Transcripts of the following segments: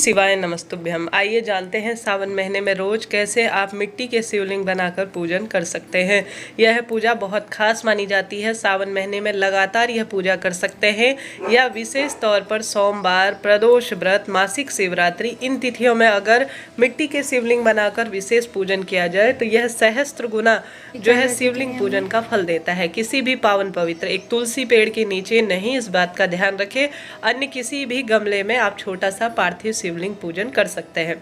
शिवाय नमस्तुभ्यम। आइए जानते हैं सावन महीने में रोज कैसे आप मिट्टी के शिवलिंग बनाकर पूजन कर सकते हैं। यह पूजा बहुत खास मानी जाती है। सावन महीने में लगातार यह पूजा कर सकते हैं या विशेष तौर पर सोमवार, प्रदोष व्रत, मासिक शिवरात्रि, इन तिथियों में अगर मिट्टी के शिवलिंग बनाकर विशेष पूजन किया जाए तो यह सहस्त्र गुना जो है शिवलिंग पूजन का फल देता है। किसी भी पावन पवित्र एक तुलसी पेड़ के नीचे नहीं, इस बात का ध्यान रखें। अन्य किसी भी गमले में आप छोटा सा पार्थिव शिवलिंग पूजन कर सकते हैं।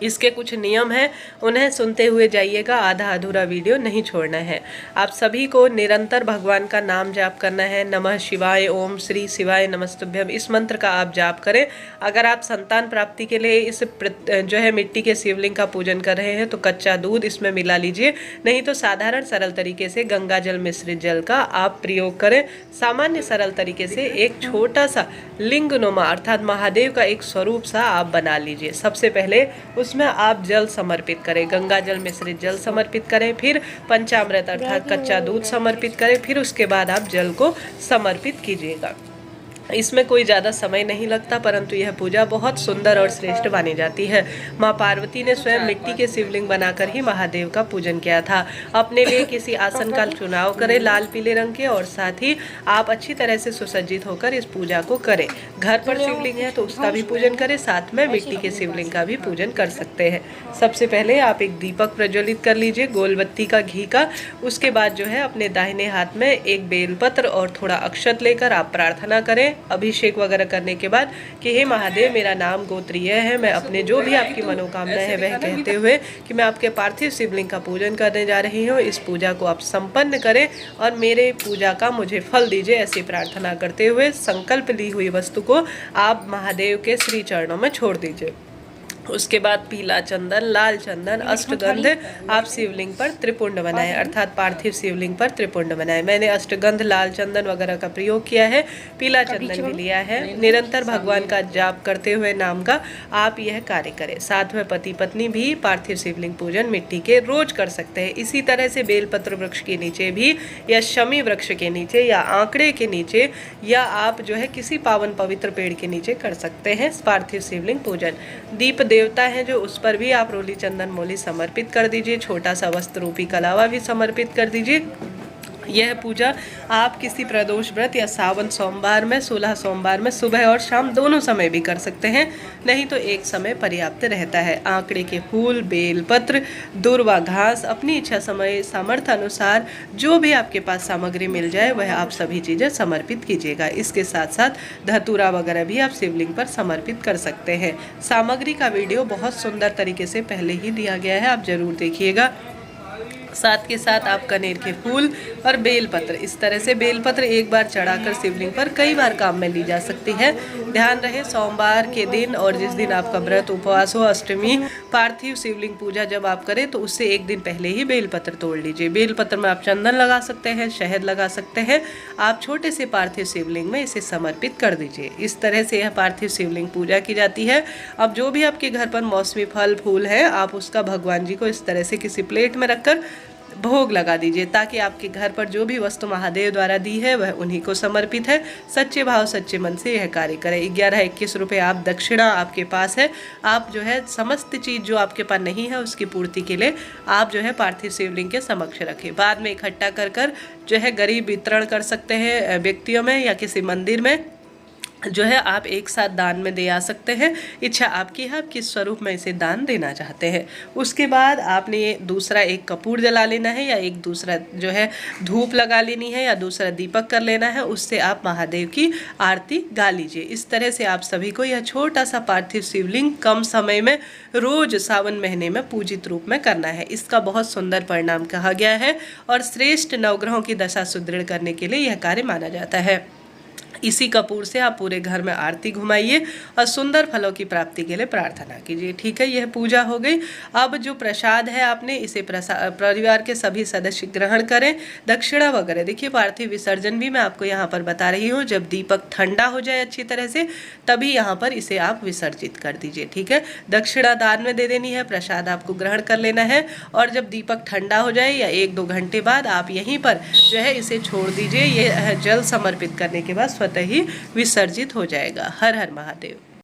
इसके कुछ नियम हैं, उन्हें सुनते हुए जाइएगा, आधा अधूरा वीडियो नहीं छोड़ना है। आप सभी को निरंतर भगवान का नाम जाप करना है। नमः शिवाय, ओम श्री शिवाय नमस्तुभ्यम, इस मंत्र का आप जाप करें। अगर आप संतान प्राप्ति के लिए इस जो है मिट्टी के शिवलिंग का पूजन कर रहे हैं तो कच्चा दूध इसमें मिला लीजिए, नहीं तो साधारण सरल तरीके से गंगा जल मिश्रित जल का आप प्रयोग करें। सामान्य सरल तरीके से एक छोटा सा लिंगनुमा अर्थात महादेव का एक स्वरूप सा आप बना लीजिए। सबसे पहले उसमें आप जल समर्पित करें, गंगा जल मिश्रित जल समर्पित करें, फिर पंचामृत अर्थात कच्चा दूध समर्पित करें, फिर उसके बाद आप जल को समर्पित कीजिएगा। इसमें कोई ज़्यादा समय नहीं लगता, परंतु यह पूजा बहुत सुंदर और श्रेष्ठ मानी जाती है। माँ पार्वती ने स्वयं मिट्टी के शिवलिंग बनाकर ही महादेव का पूजन किया था। अपने लिए किसी आसन का चुनाव करें लाल पीले रंग के, और साथ ही आप अच्छी तरह से सुसज्जित होकर इस पूजा को करें। घर पर शिवलिंग है तो उसका भी पूजन करें, साथ में मिट्टी के शिवलिंग का भी पूजन कर सकते हैं। सबसे पहले आप एक दीपक प्रज्वलित कर लीजिए गोल बत्ती का, घी का। उसके बाद जो है अपने दाहिने हाथ में एक बेलपत्र और थोड़ा अक्षत लेकर आप प्रार्थना करें अभिषेक वगैरह करने के बाद कि हे महादेव, मेरा नाम गोत्रीय है, मैं अपने जो भी आपकी मनोकामना है वह कहते हुए कि मैं आपके पार्थिव शिवलिंग का पूजन करने जा रही हूँ। इस पूजा को आप संपन्न करें और मेरे पूजा का मुझे फल दीजिए, ऐसी प्रार्थना करते हुए संकल्प ली हुई वस्तु को आप महादेव के श्री चरणों में छोड़ दीजिए। उसके बाद पीला चंदन, लाल चंदन, अष्टगंध आप शिवलिंग पर त्रिपुंड बनाएं, अर्थात पार्थिव शिवलिंग पर त्रिपुंड बनाएं। मैंने अष्टगंध, लाल चंदन वगैरह का प्रयोग किया है, पीला चंदन भी लिया है। निरंतर भगवान का जाप करते हुए नाम का आप यह कार्य करें। साथ में पति पत्नी भी पार्थिव शिवलिंग पूजन मिट्टी के रोज कर सकते हैं। इसी तरह से बेलपत्र वृक्ष के नीचे भी, या शमी वृक्ष के नीचे, या आंकड़े के नीचे, या आप जो है किसी पावन पवित्र पेड़ के नीचे कर सकते हैं पार्थिव शिवलिंग पूजन। दीप देवता है जो, उस पर भी आप रोली चंदन मोली समर्पित कर दीजिए। छोटा सा वस्त्र रूपी कलावा भी समर्पित कर दीजिए। यह पूजा आप किसी प्रदोष व्रत या सावन सोमवार में, 16 सोमवार में सुबह और शाम दोनों समय भी कर सकते हैं, नहीं तो एक समय पर्याप्त रहता है। आंकड़े के फूल, बेलपत्र, दूर्वा घास, अपनी इच्छा समय सामर्थ्य अनुसार जो भी आपके पास सामग्री मिल जाए वह आप सभी चीज़ें समर्पित कीजिएगा। इसके साथ साथ धतूरा वगैरह भी आप शिवलिंग पर समर्पित कर सकते हैं। सामग्री का वीडियो बहुत सुंदर तरीके से पहले ही दिया गया है, आप जरूर देखिएगा। साथ के साथ आप कनेर के फूल और बेलपत्र, इस तरह से बेलपत्र एक बार चढ़ाकर शिवलिंग पर कई बार काम में ली जा सकती है। ध्यान रहे सोमवार के दिन और जिस दिन आपका व्रत उपवास हो, अष्टमी, पार्थिव शिवलिंग पूजा जब आप करें तो उससे एक दिन पहले ही बेलपत्र तोड़ लीजिए। बेलपत्र में आप चंदन लगा सकते हैं, शहद लगा सकते हैं। आप छोटे से पार्थिव शिवलिंग में इसे समर्पित कर दीजिए। इस तरह से यह पार्थिव शिवलिंग पूजा की जाती है। अब जो भी आपके घर पर मौसमी फल फूल है, आप उसका भगवान जी को इस तरह से किसी प्लेट में रखकर भोग लगा दीजिए, ताकि आपके घर पर जो भी वस्तु महादेव द्वारा दी है वह उन्हीं को समर्पित है। सच्चे भाव सच्चे मन से यह कार्य करें। 11-21 रुपये आप दक्षिणा आपके पास है, आप जो है समस्त चीज़ जो आपके पास नहीं है उसकी पूर्ति के लिए आप जो है पार्थिव शिवलिंग के समक्ष रखें। बाद में इकट्ठा कर जो है गरीब वितरण कर सकते हैं व्यक्तियों में, या किसी मंदिर में जो है आप एक साथ दान में दे आ सकते हैं। इच्छा आपकी है, आप किस स्वरूप में इसे दान देना चाहते हैं। उसके बाद आपने ये दूसरा एक कपूर जला लेना है, या एक दूसरा जो है धूप लगा लेनी है, या दूसरा दीपक कर लेना है। उससे आप महादेव की आरती गा लीजिए। इस तरह से आप सभी को यह छोटा सा पार्थिव शिवलिंग कम समय में रोज सावन महीने में पूजित रूप में करना है। इसका बहुत सुंदर परिणाम कहा गया है और श्रेष्ठ नवग्रहों की दशा सुदृढ़ करने के लिए यह कार्य माना जाता है। इसी कपूर से आप पूरे घर में आरती घुमाइए और सुंदर फलों की प्राप्ति के लिए प्रार्थना कीजिए। ठीक है, यह पूजा हो गई। अब जो प्रसाद है आपने इसे परिवार के सभी सदस्य ग्रहण करें। दक्षिणा वगैरह देखिए, पार्थिव विसर्जन भी मैं आपको यहाँ पर बता रही हूँ। जब दीपक ठंडा हो जाए अच्छी तरह से तभी यहाँ पर इसे आप विसर्जित कर दीजिए। ठीक है, दक्षिणा दान में दे देनी है, प्रसाद आपको ग्रहण कर लेना है, और जब दीपक ठंडा हो जाए या 1-2 घंटे बाद आप यहीं पर जो है इसे छोड़ दीजिए। ये जल समर्पित करने के बाद स्वतः ही विसर्जित हो जाएगा। हर हर महादेव।